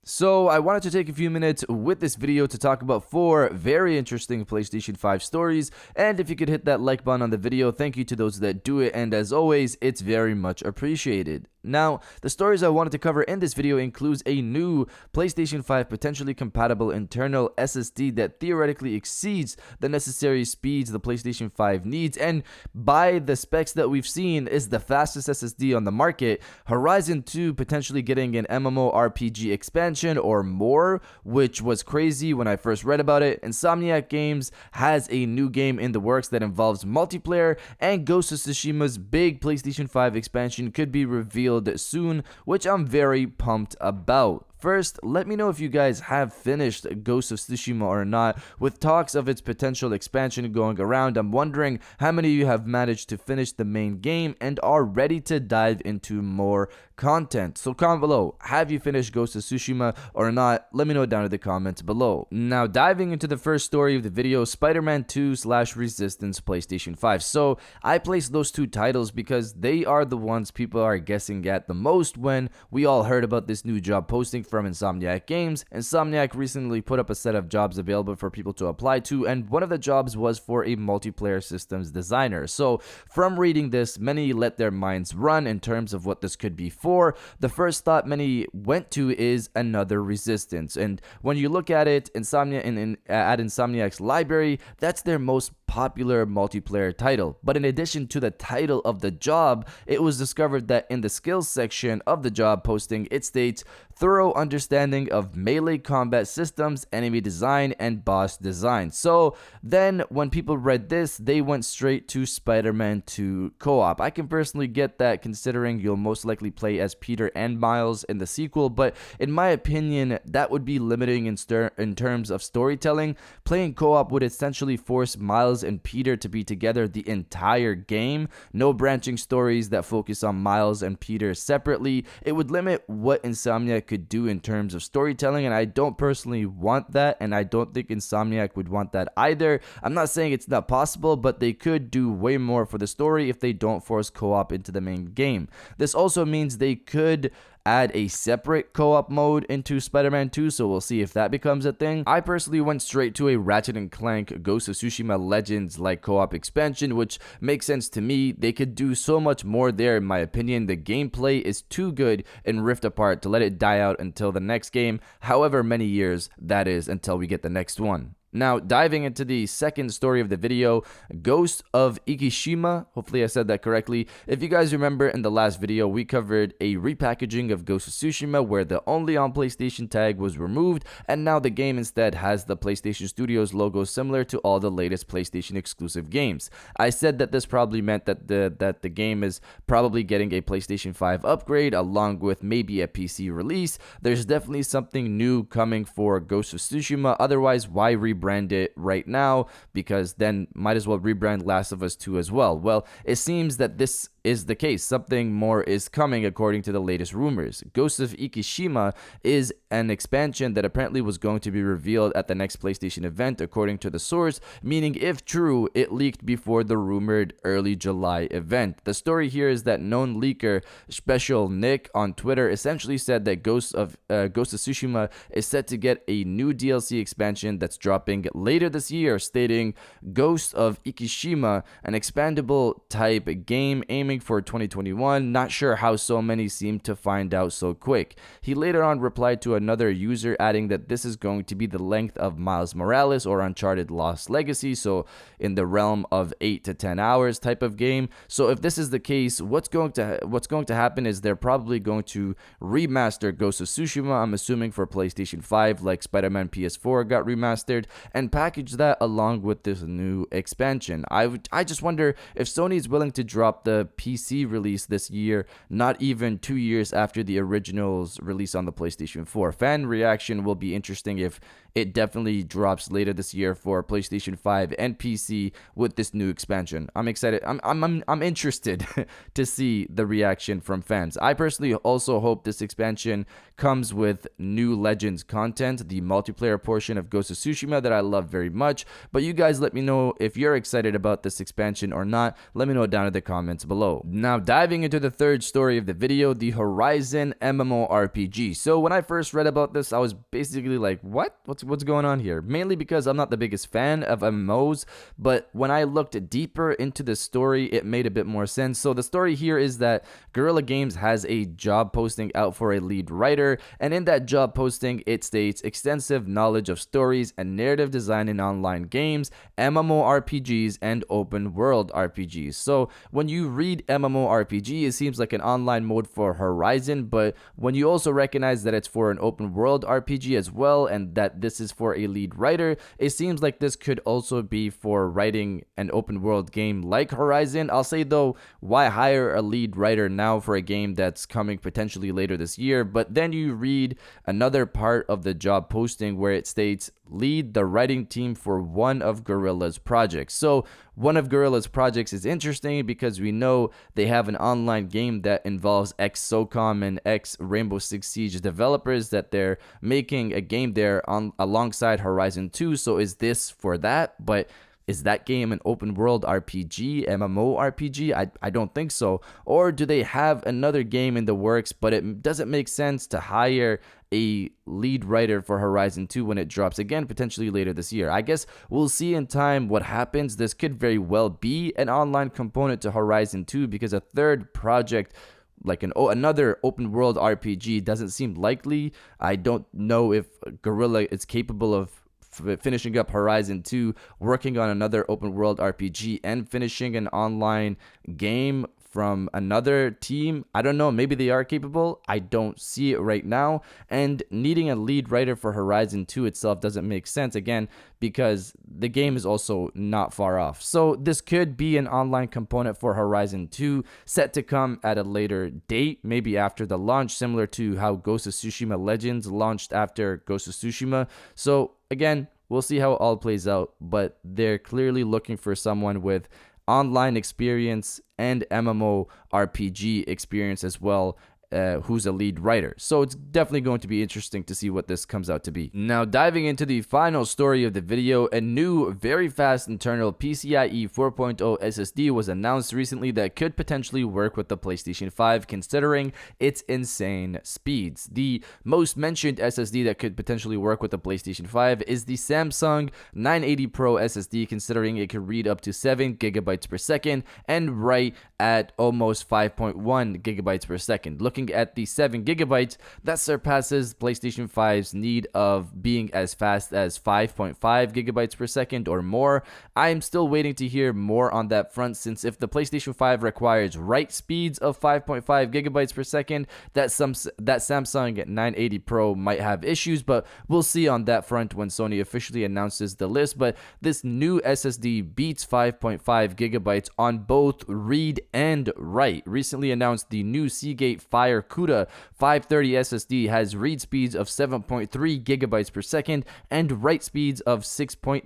So I wanted to take a few minutes with this video to talk about 4 very interesting PlayStation 5 stories, and if you could hit that like button on the video, thank you to those that do it, and as always, it's very much appreciated. Now, the stories I wanted to cover in this video includes a new PlayStation 5 potentially compatible internal SSD that theoretically exceeds the necessary speeds the PlayStation 5 needs, and by the specs that we've seen is the fastest SSD on the market. Horizon 2 potentially getting an MMORPG expansion or more, which was crazy when I first read about it. Insomniac Games has a new game in the works that involves multiplayer, and Ghost of Tsushima's big PlayStation 5 expansion could be revealed soon, which I'm very pumped about. First, let me know if you guys have finished Ghost of Tsushima or not. With talks of its potential expansion going around, I'm wondering how many of you have managed to finish the main game and are ready to dive into more content. So comment below, have you finished Ghost of Tsushima or not? Let me know down in the comments below. Now diving into the first story of the video, Spiderman 2/Resistance PlayStation 5. So I placed those two titles because they are the ones people are guessing at the most when we all heard about this new job posting from Insomniac Games. Insomniac recently put up a set of jobs available for people to apply to, and one of the jobs was for a multiplayer systems designer. So from reading this, many let their minds run in terms of what this could be for. The first thought many went to is another Resistance, and when you look at it, at Insomniac's library, that's their most popular multiplayer title. But in addition to the title of the job, it was discovered that in the skills section of the job posting, it states thorough understanding of melee combat systems, enemy design, and boss design. So then when people read this, they went straight to Spider-Man 2 co-op. I can personally get that, considering you'll most likely play as Peter and Miles in the sequel, but in my opinion, that would be limiting in terms of storytelling. Playing co-op would essentially force Miles and Peter to be together the entire game. No branching stories that focus on Miles and Peter separately. It would limit what Insomniac could do in terms of storytelling, and I don't personally want that, and I don't think Insomniac would want that either. I'm not saying it's not possible, but they could do way more for the story if they don't force co-op into the main game. This also means they could add a separate co-op mode into Spider-Man 2, so we'll see if that becomes a thing. I personally went straight to a Ratchet & Clank Ghost of Tsushima Legends like co-op expansion, which makes sense to me. They could do so much more there in my opinion. The gameplay is too good in Rift Apart to let it die out until the next game, however many years that is until we get the next one. Now, diving into the second story of the video, Ghost of Ikishima. Hopefully I said that correctly. If you guys remember, in the last video, we covered a repackaging of Ghost of Tsushima where the only on PlayStation tag was removed, and now the game instead has the PlayStation Studios logo similar to all the latest PlayStation exclusive games. I said that this probably meant that the game is probably getting a PlayStation 5 upgrade along with maybe a PC release. There's definitely something new coming for Ghost of Tsushima. Otherwise, why rebrand it right now? Because then might as well rebrand Last of Us 2 as well. Well, it seems that this is the case. Something more is coming according to the latest rumors. Ghost of Ikishima is an expansion that apparently was going to be revealed at the next PlayStation event according to the source, meaning if true, it leaked before the rumored early July event. The story here is that known leaker Special Nick on Twitter essentially said that Ghost of Tsushima is set to get a new DLC expansion that's dropping later this year, stating Ghost of Ikishima, an expandable type game aiming for 2021. Not sure how so many seem to find out so quick. He later on replied to another user adding that this is going to be the length of Miles Morales or Uncharted Lost Legacy, so in the realm of 8 to 10 hours type of game. So if this is the case, what's going to happen is they're probably going to remaster Ghost of Tsushima, I'm assuming for PlayStation 5 like Spider-Man PS4 got remastered, and package that along with this new expansion. I just wonder if Sony is willing to drop the PC release this year, not even 2 years after the original's release on the PlayStation 4. Fan reaction will be interesting if it definitely drops later this year for PlayStation 5 and PC with this new expansion. I'm excited. I'm interested to see the reaction from fans. I personally also hope this expansion comes with new Legends content, the multiplayer portion of Ghost of Tsushima that I love very much. But you guys let me know if you're excited about this expansion or not. Let me know down in the comments below. below. Now diving into the third story of the video, the Horizon MMORPG. So when I first read about this, I was basically like, what? What's going on here? Mainly because I'm not the biggest fan of MMOs, but when I looked deeper into the story, it made a bit more sense. So the story here is that Guerrilla Games has a job posting out for a lead writer, and in that job posting, it states extensive knowledge of stories and narrative design in online games, MMORPGs, and open world RPGs. So when you read MMORPG, it seems like an online mode for Horizon, but when you also recognize that it's for an open world RPG as well, and that this is for a lead writer, it seems like this could also be for writing an open world game like Horizon. I'll say though, why hire a lead writer now for a game that's coming potentially later this year? But then you read another part of the job posting where it states lead the writing team for one of Guerrilla's projects. So one of Guerrilla's projects is interesting because we know they have an online game that involves ex-SOCOM and ex-Rainbow Six Siege developers that they're making a game there on alongside Horizon 2. So is this for that? But is that game an open world RPG, MMORPG? I don't think so. Or do they have another game in the works, but it doesn't make sense to hire a lead writer for Horizon 2 when it drops again, potentially later this year? I guess we'll see in time what happens. This could very well be an online component to Horizon 2 because a third project like another open world RPG doesn't seem likely. I don't know if Guerrilla is capable of finishing up Horizon 2, working on another open world RPG, and finishing an online game from another team. I don't know, maybe they are capable. I don't see it right now. And needing a lead writer for Horizon 2 itself doesn't make sense, again, because the game is also not far off. So this could be an online component for Horizon 2, set to come at a later date, maybe after the launch, similar to how Ghost of Tsushima Legends launched after Ghost of Tsushima. So again, we'll see how it all plays out, but they're clearly looking for someone with online experience and MMORPG experience as well, who's a lead writer. So it's definitely going to be interesting to see what this comes out to be. Now diving into the final story of the video, a new very fast internal PCIe 4.0 SSD was announced recently that could potentially work with the PlayStation 5 considering its insane speeds. The most mentioned SSD that could potentially work with the PlayStation 5 is the Samsung 980 Pro SSD, considering it could read up to 7 gigabytes per second and write at almost 5.1 gigabytes per second. Looking at the 7 gigabytes, that surpasses PlayStation 5's need of being as fast as 5.5 gigabytes per second or more. I'm still waiting to hear more on that front, since if the PlayStation 5 requires write speeds of 5.5 gigabytes per second, that Samsung 980 Pro might have issues, but we'll see on that front when Sony officially announces the list. But this new SSD beats 5.5 gigabytes on both read and write. Recently announced, the new Seagate Firecuda 530 SSD has read speeds of 7.3 gigabytes per second and write speeds of 6.9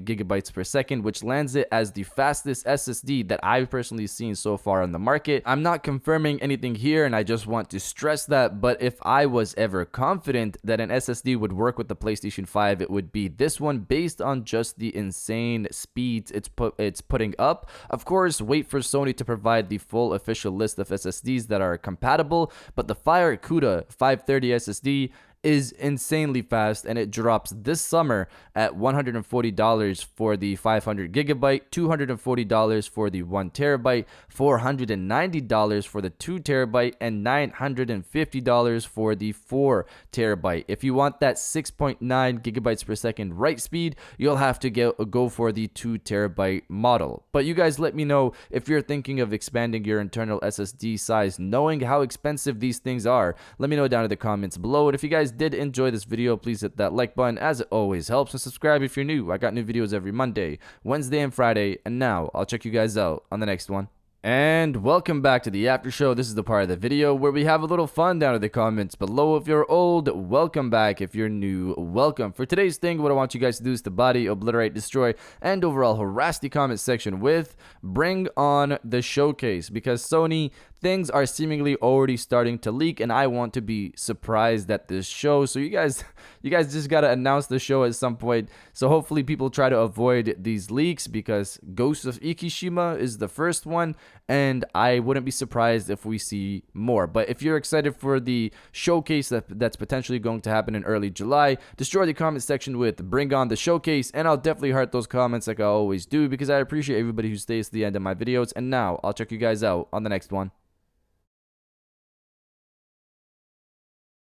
gigabytes per second, which lands it as the fastest SSD that I've personally seen so far on the market. I'm not confirming anything here, and I just want to stress that, but if I was ever confident that an SSD would work with the PlayStation 5, it would be this one, based on just the insane speeds it's putting up. Of course, wait for Sony to provide the full official list of SSDs that are compatible, but the Firecuda 530 SSD is insanely fast, and it drops this summer at $140 for the 500 gigabyte, $240 for the 1 terabyte, $490 for the 2 terabyte, and $950 for the 4 terabyte. If you want that 6.9 gigabytes per second write speed, you'll have to go for the 2 terabyte model. But you guys let me know if you're thinking of expanding your internal SSD size, knowing how expensive these things are. Let me know down in the comments below. And if you guys did enjoy this video, please hit that like button, as it always helps, and subscribe if you're new. I got new videos every Monday, Wednesday, and Friday, and now I'll check you guys out on the next one. And welcome back to the after show. This is the part of the video where we have a little fun down in the comments below. If you're old, welcome back. If you're new, welcome. For today's thing, what I want you guys to do is to body, obliterate, destroy, and overall harass the comment section with "Bring on the showcase," because Sony, things are seemingly already starting to leak, and I want to be surprised at this show. So you guys just gotta announce the show at some point. So hopefully people try to avoid these leaks, because Ghost of Ikishima is the first one. and I wouldn't be surprised if we see more. But if you're excited for the showcase that's potentially going to happen in early July, destroy the comment section with "bring on the showcase," and I'll definitely heart those comments like I always do, because I appreciate everybody who stays to the end of my videos. And now I'll check you guys out on the next one.